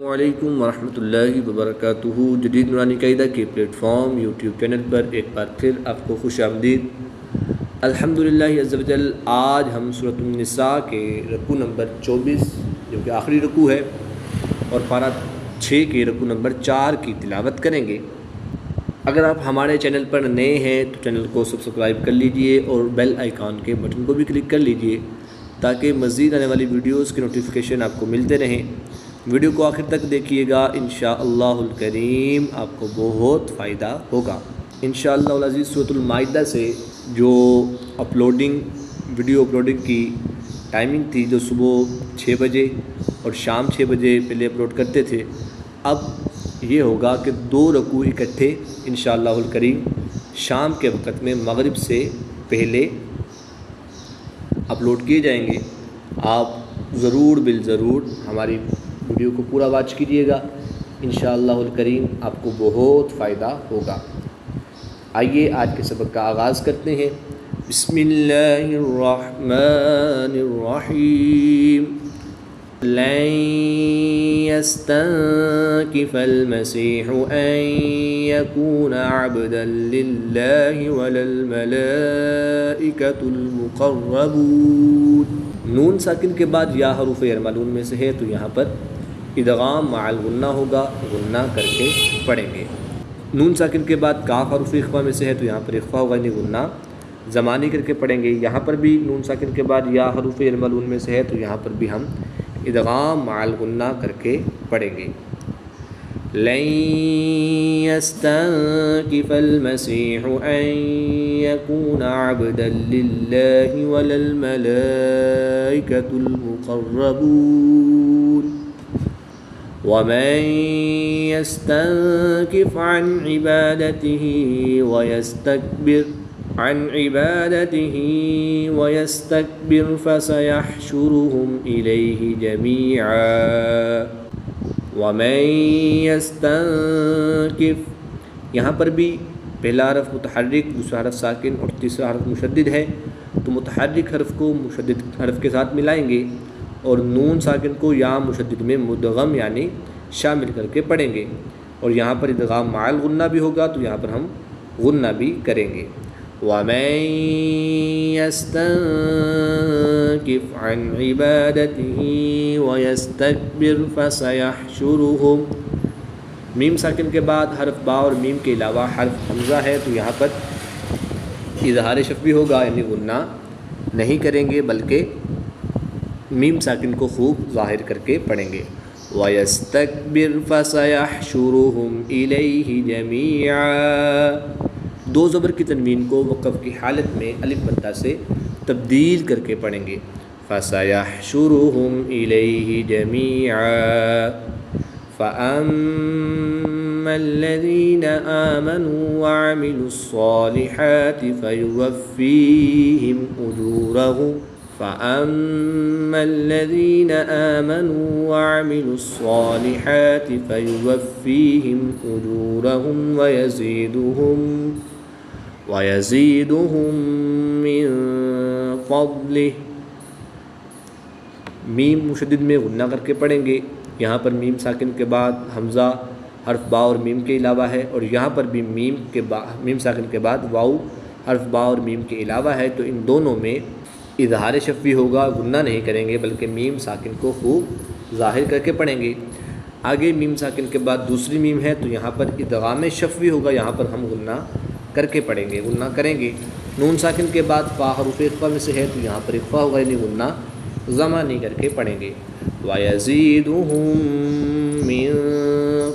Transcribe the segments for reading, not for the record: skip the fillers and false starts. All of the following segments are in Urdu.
السلام علیکم ورحمۃ اللہ وبرکاتہ۔ جدید نورانی قاعدہ کے پلیٹ فارم یوٹیوب چینل پر ایک بار پھر آپ کو خوش آمدید۔ الحمدللہ عز و جل، آج ہم سورۃ النساء کے رکوع نمبر 24 جو کہ آخری رکوع ہے اور پارہ 6 کے رکوع نمبر 4 کی تلاوت کریں گے۔ اگر آپ ہمارے چینل پر نئے ہیں تو چینل کو سبسکرائب کر لیجئے اور بیل آئیکن کے بٹن کو بھی کلک کر لیجئے تاکہ مزید آنے والی ویڈیوز کے نوٹیفیکیشن آپ کو ملتے رہیں۔ ویڈیو کو آخر تک دیکھیے گا، انشاءاللہ الکریم آپ کو بہت فائدہ ہوگا۔ انشاءاللہ العزیز سورۃ المائدہ سے جو ویڈیو اپلوڈنگ کی ٹائمنگ تھی، جو صبح 6 بجے اور شام 6 بجے پہلے اپلوڈ کرتے تھے، اب یہ ہوگا کہ 2 رکوع اکٹھے انشاءاللہ الکریم شام کے وقت میں مغرب سے پہلے اپلوڈ کیے جائیں گے۔ آپ ضرور بالضرور ہماری ویڈیو کو پورا واچ کیجیے گا، انشاءاللہ الکریم آپ کو بہت فائدہ ہوگا۔ آئیے آج کے سبق کا آغاز کرتے ہیں۔ بسم اللہ الرحمن الرحیم۔ لن يستنكف المسيح أن يكون عبدا لله ولا الملائكة المقربون۔ نون ساکن کے بعد یا حروف یرملون میں سے ہے تو یہاں پر ادغام مع الغنہ ہوگا، غنہ کر کے پڑھیں گے۔ نون ساکن کے بعد کاف حروف اخفا میں سے ہے تو یہاں پر اخفا ہوگا، یعنی غنہ زمانی کر کے پڑھیں گے۔ یہاں پر بھی نون ساکن کے بعد یا حروف یرملون میں سے ہے تو یہاں پر بھی ہم ادغام مع الغنہ کر کے پڑھیں گے۔ لن يستنكف المسيح أن يكون عبدا لله ولا الملائكة المقربون ومن يستنكف عن عبادته ويستكبر فسيحشرهم إليه جميعا ومن يستنكف، یہاں پر بھی پہلا حرف متحرک، دوسرا حرف ساکن اور تیسرا حرف مشدد ہے، تو متحرک حرف کو مشدد حرف کے ساتھ ملائیں گے اور نون ساکن کو یا مشدد میں مدغم یعنی شامل کر کے پڑھیں گے، اور یہاں پر ادغام مع الغنہ بھی ہوگا تو یہاں پر ہم غنہ بھی کریں گے۔ وَمَن يَسْتَنكِفْ عَنْ عِبَادَتِهِ وَيَسْتَكْبِرْ فَسَيَحْشُرُهُمْ۔ میم ساکن کے بعد حرف با اور میم کے علاوہ حرف حمزہ ہے تو یہاں پر اظہار شفوی ہوگا، یعنی غنہ نہیں کریں گے بلکہ میم ساکن کو خوب ظاہر کر کے پڑھیں گے۔ وَيَسْتَكْبِرْ فَسَيَحْشُرُهُمْ إِلَيْهِ جَمِيعًا۔ 2 زبر کی تنوین کو وقف کی حالت میں الف مدہ سے تبدیل کر کے پڑھیں گے۔ فَسَيَحْشُرُهُمْ إِلَيْهِ جَمِيعًا فَأَمَّا الَّذِينَ آمَنُوا وَعَمِلُوا الصَّالِحَاتِ فَيُوَفِّيهِمْ أُجُورَهُمْ فَأَمَّا الَّذِينَ آمَنُوا وَعَمِلُوا الصَّالِحَاتِ فَيُوَفِّيهِمْ أُجُورَهُمْ وَيَزِيدُهُمْ مِنْ فَضْلِهِ۔ میم مشدد میں غنہ کر کے پڑھیں گے، یہاں پر میم ساکن کے بعد حمزہ حرف با اور میم کے علاوہ ہے، اور یہاں پر بھی میم ساکن کے بعد واؤ حرف با اور میم کے علاوہ ہے، تو ان دونوں میں اظہار شفوی ہوگا، غنہ نہیں کریں گے بلکہ میم ساکن کو خوب ظاہر کر کے پڑھیں گے۔ آگے میم ساکن کے بعد دوسری میم ہے تو یہاں پر ادغام شفوی ہوگا، یہاں پر ہم غنہ کر کے پڑھیں گے، غنہ کریں گے۔ نون ساکن کے بعد فا حروف اخفا میں سے ہے تو یہاں پر اخفا ہوگا، یعنی غنہ زمانی کر کے پڑھیں گے۔ وَيَزِيدُهُم مِّن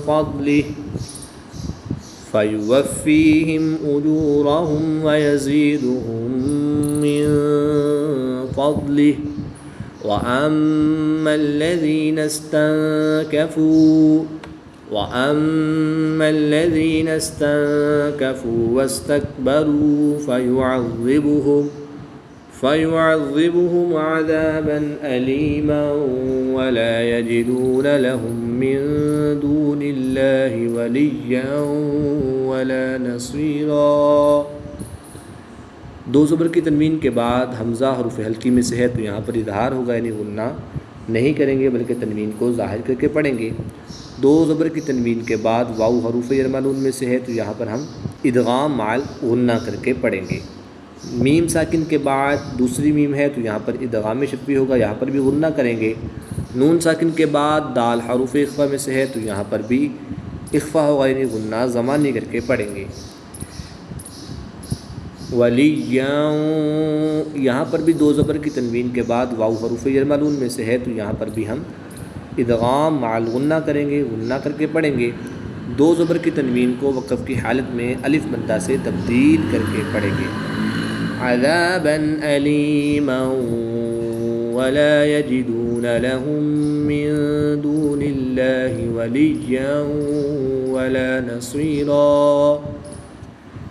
فَضْلِهِ فَيُوَفِّيهِمْ أُجُورَهُمْ وَيَزِيدُهُم مِّن فَضْلِهِ وَأَمَّا الَّذِينَ اسْتَنكَفُوا وَاسْتَكْبَرُوا فَيُعَذِّبُهُمْ عَذَابًا أَلِيمًا وَلَا يَجِدُونَ لَهُم مِّن دُونِ اللَّهِ وَلِيًّا وَلَا نَصِيرًا۔ 2 زبر کی تنوین کے بعد حمزہ حروف حلقی میں سے ہے تو یہاں پر اظہار ہوگا، یعنی غنہ نہیں کریں گے بلکہ تنوین کو ظاہر کر کے پڑھیں گے۔ دو زبر کی تنوین کے بعد واو حروف جر معلوم میں سے ہے تو یہاں پر ہم ادغام مع غنہ کر کے پڑھیں گے۔ میم ساکن کے بعد دوسری میم ہے تو یہاں پر ادغام شفوی ہوگا، یہاں پر بھی غنہ کریں گے۔ نون ساکن کے بعد دال حروف اخفا میں سے ہے تو یہاں پر بھی اخفا ہوگا، یعنی غنہ زمانی کر کے پڑھیں گے۔ ولیّا، یہاں پر بھی دو زبر کی تنوین کے بعد واو حروف جر معلوم میں سے ہے تو یہاں پر بھی ہم ادغام مع الغنہ کریں گے، غنہ کر کے پڑھیں گے۔ دو زبر کی تنوین کو وقف کی حالت میں الف مدہ سے تبدیل کر کے پڑھیں گے۔ عذابا علیما ولا یجدون لهم من دون اللہ ولیا ولا نصیرا۔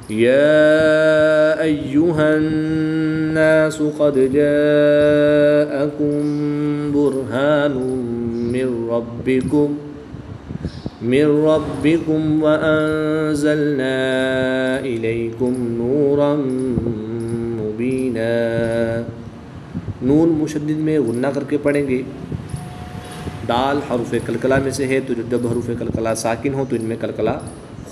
یا ایہا الناس قد جاءکم برہان من ربکم وانزلنا الیکم نورا مبینا۔ نون مشدد میں غنہ کر کے پڑھیں گے۔ دال حروف قلقلہ میں سے ہے تو جب حروف قلقلہ ساکن ہو تو ان میں قلقلہ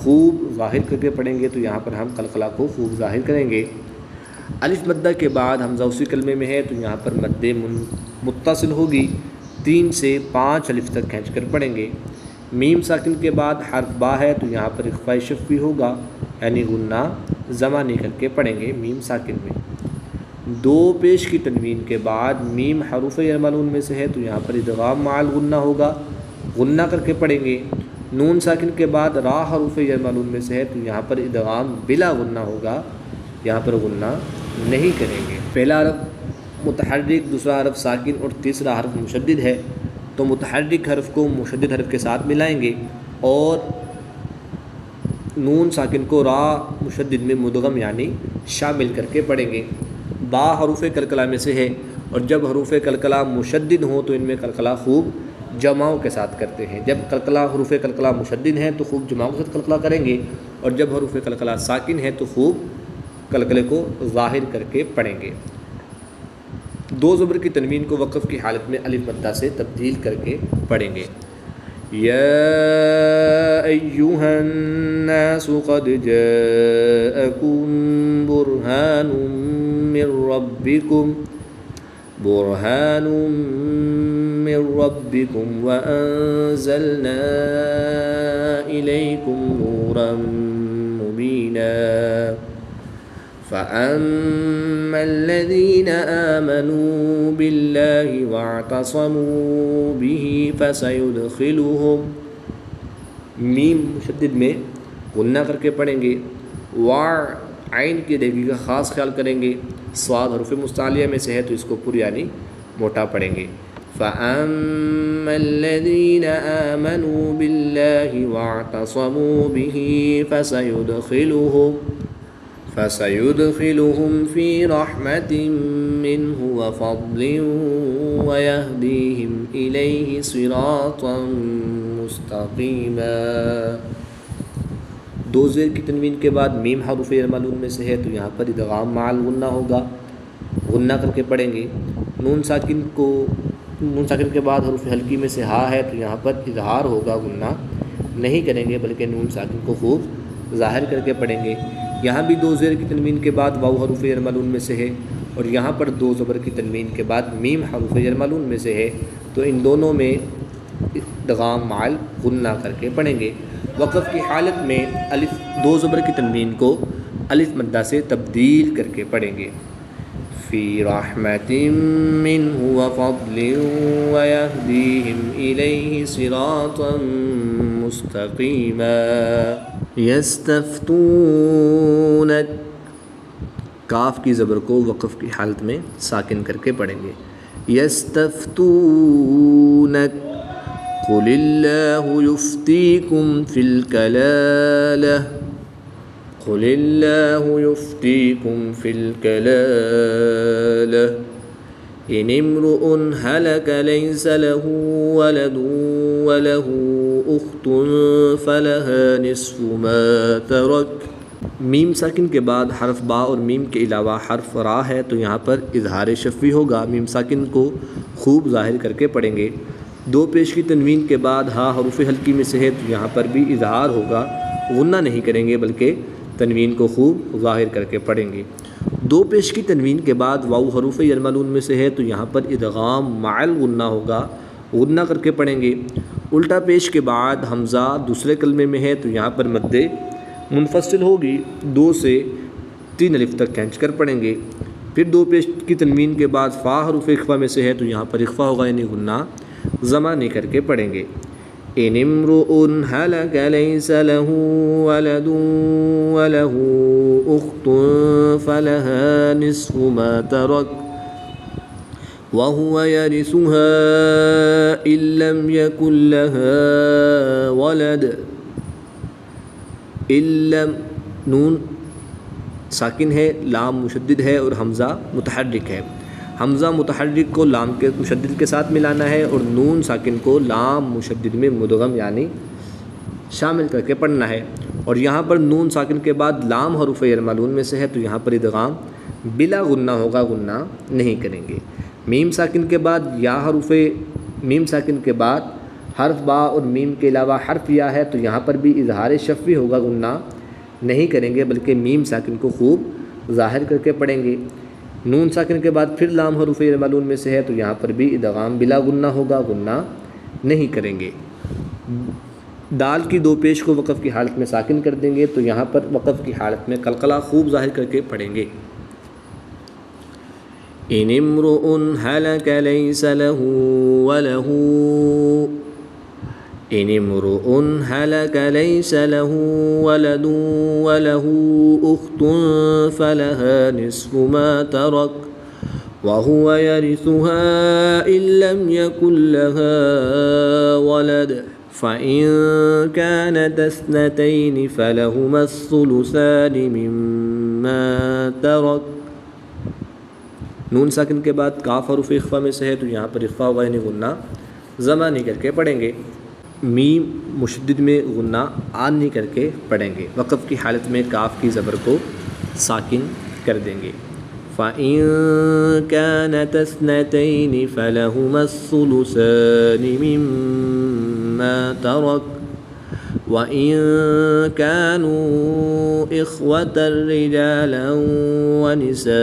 خوب ظاہر کر کے پڑھیں گے، تو یہاں پر ہم قلقلہ کو خوب ظاہر کریں گے۔ الف مدہ کے بعد حمزہ اسی کلمے میں ہے تو یہاں پر مد متصل ہوگی، 3 سے 5 الف تک کھینچ کر پڑھیں گے۔ میم ساکن کے بعد حرف با ہے تو یہاں پر اخفاء شفوی ہوگا، یعنی غنہ زمانی کر کے پڑھیں گے میم ساکن میں۔ دو پیش کی تنوین کے بعد میم حروف جر معلوم میں سے ہے تو یہاں پر ادغام مع الغنہ ہوگا، غنہ کر کے پڑھیں گے۔ نون ساکن کے بعد را حروف جر معلوم میں سے ہے تو یہاں پر ادغام بلا غنہ ہوگا، یہاں پر غنہ نہیں کریں گے۔ پہلا حرف متحرک، دوسرا حرف ساکن اور تیسرا حرف مشدد ہے، تو متحرک حرف کو مشدد حرف کے ساتھ ملائیں گے اور نون ساکن کو را مشدد میں مدغم یعنی شامل کر کے پڑھیں گے۔ با حروف قلقلہ میں سے ہے اور جب حروف قلقلہ مشدد ہوں تو ان میں قلقلہ خوب جماؤں کے ساتھ کرتے ہیں۔ جب حروف قلقلہ مشدد ہیں تو خوب جماؤں کے ساتھ قلقلہ کریں گے، اور جب حروف قلقلہ ساکن ہیں تو خوب قلقلے کو ظاہر کر کے پڑھیں گے۔ دو زبر کی تنوین کو وقف کی حالت میں الف مدہ سے تبدیل کر کے پڑھیں گے۔ یا ایہا الناس قد جاءکم برہان من ربکم وانزلنا الیکم نورا مبینا۔ فَأَمَّا الَّذِينَ آمَنُوا بِاللَّهِ وَاعْتَصَمُوا بِهِ فَسَيُدْخِلُهُمْ، میم مشدد میں غنہ کر کے پڑھیں گے۔ عین کی ادائیگی کا خاص خیال کریں گے۔ صاد حروف مستعلیہ میں سے ہے تو اس کو پر یعنی موٹا پڑھیں گے۔ فَأَمَّا الَّذِينَ آمَنُوا بِاللَّهِ وَاعْتَصَمُوا بِهِ فَسَيُدْخِلُهُمْ فِي رَحْمَةٍ مِّنْهُ وَفَضْلٍ وَيَهْدِيهِمْ إِلَيْهِ صِرَاطًا مُسْتَقِيمًا۔ دو زیر کی تنوین کے بعد میم حروف جر معلوم میں سے ہے تو یہاں پر ادغام مع الغنہ ہوگا، غنہ کر کے پڑھیں گے۔ نون ساکن کے بعد حروف حلقی میں سے ہا ہے تو یہاں پر اظہار ہوگا، غنہ نہیں کریں گے بلکہ نون ساکن کو خوب ظاہر کر کے پڑھیں گے۔ یہاں بھی دو زیر کی تنوین کے بعد واو حروف جر معلوم میں سے ہے اور یہاں پر دو زبر کی تنوین کے بعد میم حروف جر معلوم میں سے ہے، تو ان دونوں میں ادغام مع غنہ کر کے پڑھیں گے۔ وقف کی حالت میں دو زبر کی تنوین کو الف مدہ سے تبدیل کر کے پڑھیں گے۔ فی رحمۃ منہ وفضل ویہدیہم الیہ صراطا مستقیما۔ یستفتونک، کاف کی زبر کو وقف کی حالت میں ساکن کر کے پڑھیں گے۔ یستفتونک قل اللہ یفتیکم فی الکلالہ، قل اللہ یفتیکم فی الکلالہ ان امرؤ ہلک لیس له ولد وله اخت فلها نصف ما ترک میم ساکن کے بعد حرف با اور میم کے علاوہ حرف را ہے تو یہاں پر اظہار شفوی ہوگا، میم ساکن کو خوب ظاہر کر کے پڑھیں گے۔ دو پیش کی تنوین کے بعد ہا حروف حلقی میں سے ہے تو یہاں پر بھی اظہار ہوگا، غنہ نہیں کریں گے بلکہ تنوین کو خوب ظاہر کر کے پڑھیں گے۔ دو پیش کی تنوین کے بعد واو حروف یرملون میں سے ہے تو یہاں پر ادغام مع الغنہ ہوگا، غنہ کر کے پڑھیں گے۔ الٹا پیش کے بعد حمزہ دوسرے کلمے میں ہے تو یہاں پر مد منفصل ہوگی، 2 سے 3 الف تک کھینچ کر پڑھیں گے۔ پھر دو پیش کی تنوین کے بعد فا حروف اخفا میں سے ہے تو یہاں پر اخفا ہوگا یعنی غنہ زمانی کر کے پڑھیں گے۔ ان امرؤ هلك ليس له ولد وله اخت فلها نصف ما ترك وهو يرثها ان لم يكن لها ولد۔ علم نون ساکن ہے، لام مشدد ہے اور حمزہ متحرک ہے۔ حمزہ متحرک کو لام کے مشدد کے ساتھ ملانا ہے اور نون ساکن کو لام مشدد میں مدغم یعنی شامل کر کے پڑھنا ہے۔ اور یہاں پر نون ساکن کے بعد لام حروف یرملون میں سے ہے تو یہاں پر ادغام بلا غنہ ہوگا، غنہ نہیں کریں گے۔ میم ساکن کے بعد یا حروف میم ساکن کے بعد حرف با اور میم کے علاوہ حرف یا ہے تو یہاں پر بھی اظہار شفوی ہوگا، غنہ نہیں کریں گے بلکہ میم ساکن کو خوب ظاہر کر کے پڑھیں گے۔ نون ساکن کے بعد پھر لام حروف یرملون میں سے ہے تو یہاں پر بھی ادغام بلا غنہ ہوگا، غنہ نہیں کریں گے۔ دال کی دو پیش کو وقف کی حالت میں ساکن کر دیں گے تو یہاں پر وقف کی حالت میں قلقلہ خوب ظاہر کر کے پڑھیں گے۔ ان امرؤ هلك ليس له وله ان امرؤ هلك ليس له ولد وله اخت فلها نصف ما ترك وهو يرثها ان لم يكن لها ولد فإن كانت اثنتين فلهما الثلثان مما ترك۔ نون ساکن کے بعد کاف حروف اخفا میں سے ہے تو یہاں پر اخفا ہوگا یعنی غنہ زمانی کر کے پڑھیں گے۔ میم مشدد میں غنہ آنی کر کے پڑھیں گے، وقف کی حالت میں کاف کی زبر کو ساکن کر دیں گے۔ فَإِن كَانَتْ اثْنَتَيْنِ فَلَهُمَا الثُّلُثَانِ مِمَّا تَرَكَ وَإِن كَانُوا إِخْوَةً رِجَالًا وَنِسَاءً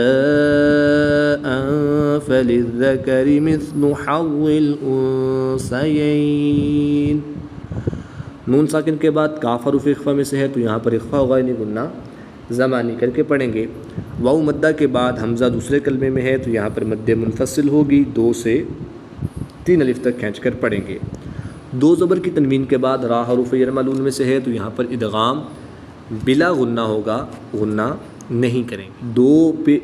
فَلِلذَّكَرِ مِثْلُ حَظِّ الْأُنثَيَيْنِ۔ نون ساکن کے بعد کاف حروف اخفا میں سے ہے تو یہاں پر اخفا ہوگا یعنی غنہ زمانی کر کے پڑھیں گے۔ واو مدہ کے بعد حمزہ دوسرے کلمے میں ہے تو یہاں پر مد منفصل ہوگی، 2 سے 3 الف تک کھینچ کر پڑھیں گے۔ دو زبر کی تنوین کے بعد را حروف یرملون میں سے ہے تو یہاں پر ادغام بلا غنہ ہوگا، غنہ نہیں کریں گے۔ دو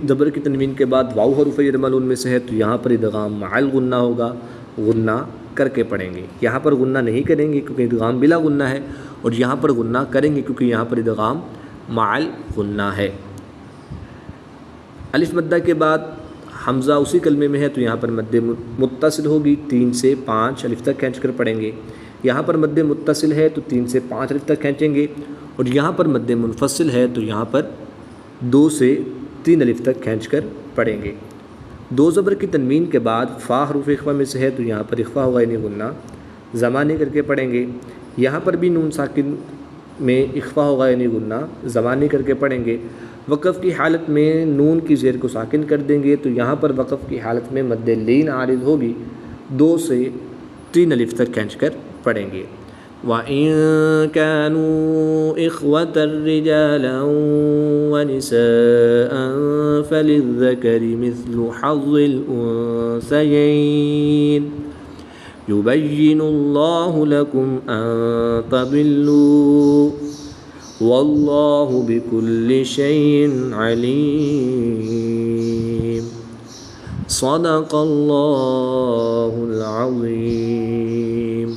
زبر کی تنوین کے بعد واو حروف یرملون میں سے ہے تو یہاں پر ادغام مع الغنہ ہوگا، غنہ کر کے پڑھیں گے۔ یہاں پر غنہ نہیں کریں گے کیونکہ ادغام بلا غنہ ہے، اور یہاں پر غنہ کریں گے کیونکہ یہاں پر ادغام مع الغنہ ہے۔ الف مدہ کے بعد حمزہ اسی کلمے میں ہے تو یہاں پر مد متصل ہوگی، 3 سے 5 الف تک کھینچ کر پڑھیں گے۔ یہاں پر مد متصل ہے تو 3 سے 5 الف تک کھینچیں گے، اور یہاں پر مد منفصل ہے تو یہاں پر 2 سے 3 الف تک کھینچ کر پڑھیں گے۔ دو زبر کی تنوین کے بعد فا حروف اخفا میں سے ہے تو یہاں پر اخفا ہوگا یعنی غنہ زمانی کر کے پڑھیں گے۔ یہاں پر بھی نون ساکن میں اخفا ہوگا یعنی غنہ زمانی کر کے پڑھیں گے۔ وقف کی حالت میں نون کی زیر کو ساکن کر دیں گے تو یہاں پر وقف کی حالت میں مد لین عارض ہوگی، 2 سے 3 الف تک کھینچ کر پڑھیں گے۔ وَإِن كَانُوا إِخْوَةً رِجَالًا وَنِسَاءً فَلِلذَّكَرِ مِثْلُ حَظِّ الْأُنثَيَيْنِ يُبَيِّنُ اللَّهُ لَكُمْ أَن تَضِلُّوا وَاللَّهُ بِكُلِّ شَيْءٍ عَلِيمٌ۔ صدق اللہ العظیم۔